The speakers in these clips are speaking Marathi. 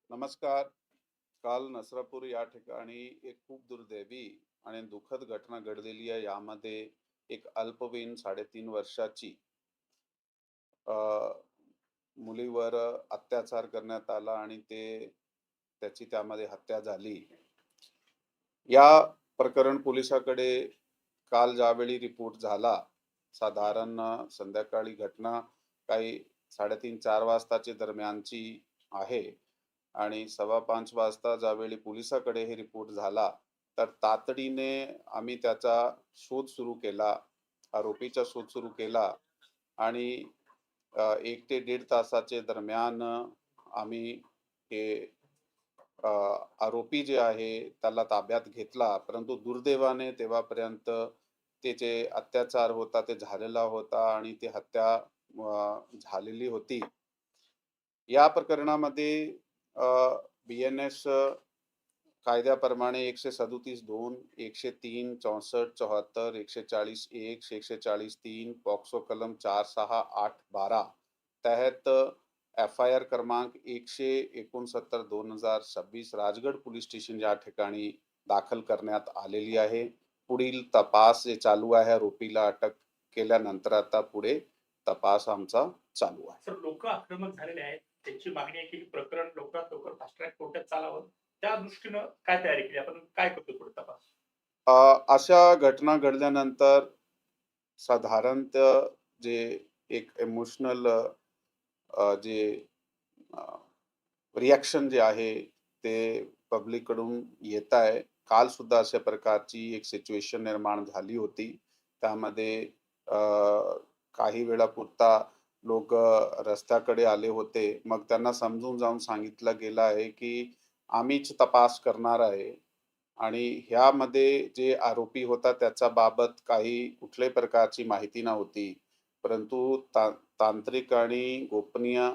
नमस्कार. काल नसरापूर या ठिकाणी एक खूप दुर्दैवी आणि दुःखद घटना घडलेली आहे. यामध्ये एक अल्पवयीन 3.5 वर्षाची अ, मुलीवर अत्याचार करण्यात आला आणि त्याची त्यामध्ये हत्या झाली. या प्रकरण पोलिसाकडे काल ज्यावेळी रिपोर्ट झाला, साधारण संध्याकाळी घटना काही 3:30-4 वाजताच्या दरम्यानची आहे. आणि 4:15 वाजता ज्यावेळी पोलिसाकडे हे रिपोर्ट झाला, तर तातडीने आम्ही त्याचा शोध सुरू केला, आरोपीचा शोध सुरू केला आणि 1 ते 1.5 तासाच्या दरम्यान आम्ही हे अ, आरोपी जे आहे त्याला ताब्यात घेतला. परंतु दुर्दैवाने तेव्हापर्यंत ते जे अत्याचार होता ते झालेला होता आणि ती हत्या झालेली होती. या प्रकरणामध्ये BNS कायद्याप्रमाणे 137(2), 103, 64, 74, 140(1), 140(3), पॉक्सो कलम 46812 तहत FIR क्रमांक 169/2026 राजगड पोलीस स्टेशन या ठिकाणी दाखल करण्यात आलेली आहे. पुढील तपास जे चालू आहे, आरोपीला अटक केल्यानंतर आता पुढे तपास आमचा चालू आहे. सर, लोक आक्रमक झालेले आहेत. त्यांची मागणी आहे की प्रकरण लवकरात लवकर फास्ट ट्रॅक कोर्टात चालावं. त्या दृष्टीनं काय तयारी केली आपण, काय करतो पुढे तपास? अशा घटना घडल्यानंतर साधारणतः जे एक इमोशनल जे रिॲक्शन जे आहे ते पब्लिककडून येत आहे. काल सुद्धा अशा प्रकारची एक सिच्युएशन निर्माण झाली होती. त्यामध्ये अ, काही वेळापुरता लोक रस्त्याकडे आले होते. मग त्यांना समजून जाऊन सांगितलं गेलं आहे की आम्हीच तपास करणार आहे आणि ह्यामध्ये जे आरोपी होता त्याच्या बाबत काही कुठल्याही प्रकारची माहिती नव्हती. परंतु तांत्रिक आणि गोपनीय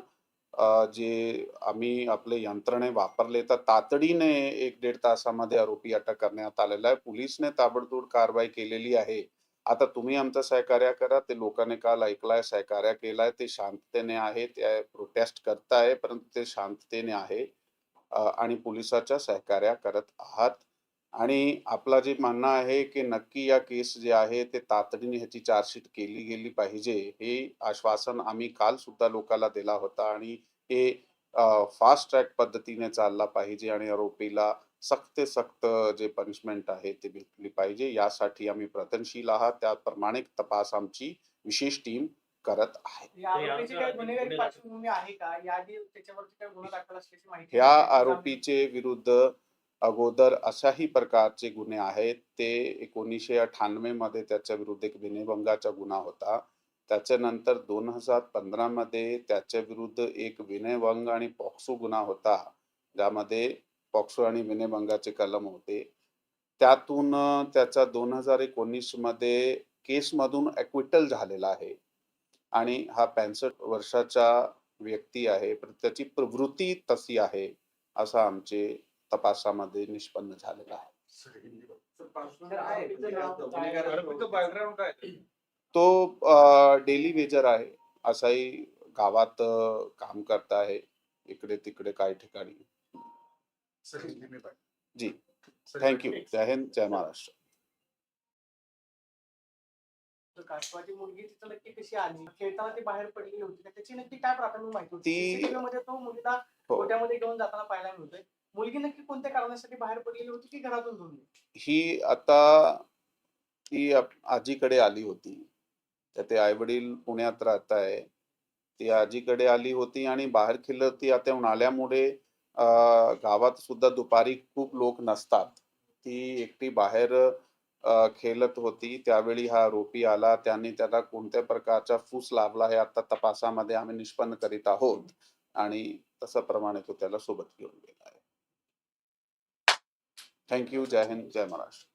जे आम्ही आपले यंत्रणे वापरले तर तातडीने 1-1.5 तासामध्ये आरोपी अटक करण्यात आलेला आहे. पोलिसने ताबडतोब कारवाई केलेली आहे. आता तुम्ही आमचं सहकार्य करा. ते लोकांनी काल ऐकलंय, सहकार्य केलाय. ते शांततेने आहे. ते प्रोटेस्ट करताय, परंतु ते शांततेने आहे आणि पोलिसाच्या सहकार्य करत आहात. आणि आपला जे म्हणणं आहे की नक्की या केस जे आहे ते तातडीने ह्याची चार्जशीट केली गेली पाहिजे. हे आश्वासन आम्ही काल सुद्धा लोकांना दिला होता आणि हे फास्ट ट्रॅक पद्धतीने चालला पाहिजे आणि आरोपीला सक्त ते सक्त जे पनिशमेंट आहे ते भेटली पाहिजे. यासाठी आम्ही प्रयत्नशील आहात. त्याप्रमाणे तपास आमची विशेष टीम करत आहे. या आरोपीची काही गुन्हेगारी पार्श्वभूमी आहे का? याआधी त्याच्यावरती काही गुन्हा दाखल असल्याची माहिती ह्या आहे का? आरोपीचे विरुद्ध अगोदर अशाही प्रकारचे गुन्हे आहेत. ते 1998 मध्ये त्याच्या विरुद्ध एक विनयभंगाचा गुन्हा होता. त्याच्यानंतर 2015 मध्ये त्याच्या विरुद्ध एक विनयभंग आणि पॉक्सो गुन्हा होता. ज्यामध्ये पॉक्सो आणि विनयभंगाचे कलम होते. त्यातून त्याचा 2019 मध्ये केसमधून ॲक्विटल झालेला आहे आणि हा 65 वर्षाचा व्यक्ती आहे. पण त्याची प्रवृत्ती तशी आहे, असं आमचे तपासामध्ये निष्पन्न झालेलं आहे. तो डेली वेजर आहे. असाही गावात काम करत आहे. इकडे-तिकडे काही ठिकाणी. जी. Thank you. जय हिंद, जय महाराष्ट्र. कासवाची मुलगी तिथं नक्की कशी आली? खेळताना ती बाहेर पडलेली होती. त्याची नक्की काय प्राथमिक माहिती होती? CCTV मध्ये तो मुलगा गोठ्यामध्ये घेऊन जाताना पाहायला मिळतोय. मुलगी नक्की कोणत्या कारणासाठी बाहेर पडलेली होती की घरातून घेऊन गेली? ही आता ती आजीकडे आली होती. तर ते आई-वडील पुण्यात राहत आहे. ती आजीकडे आली होती आणि बाहेर खेळत होती. आता उन्हाळ्यामुळे गावात सुद्धा दुपारी खूप लोक नसतात. ती एकटी बाहेर खेळत होती. त्यावेळी हा आरोपी आला. त्याने त्याला कोणत्या प्रकारचा फूस लावला हे आता तपासामध्ये आम्ही निष्पन्न करीत आहोत आणि तशाप्रमाणे तो त्याला सोबत घेऊन गेला आहे. Thank you. जय हिंद, जय महाराष्ट्र.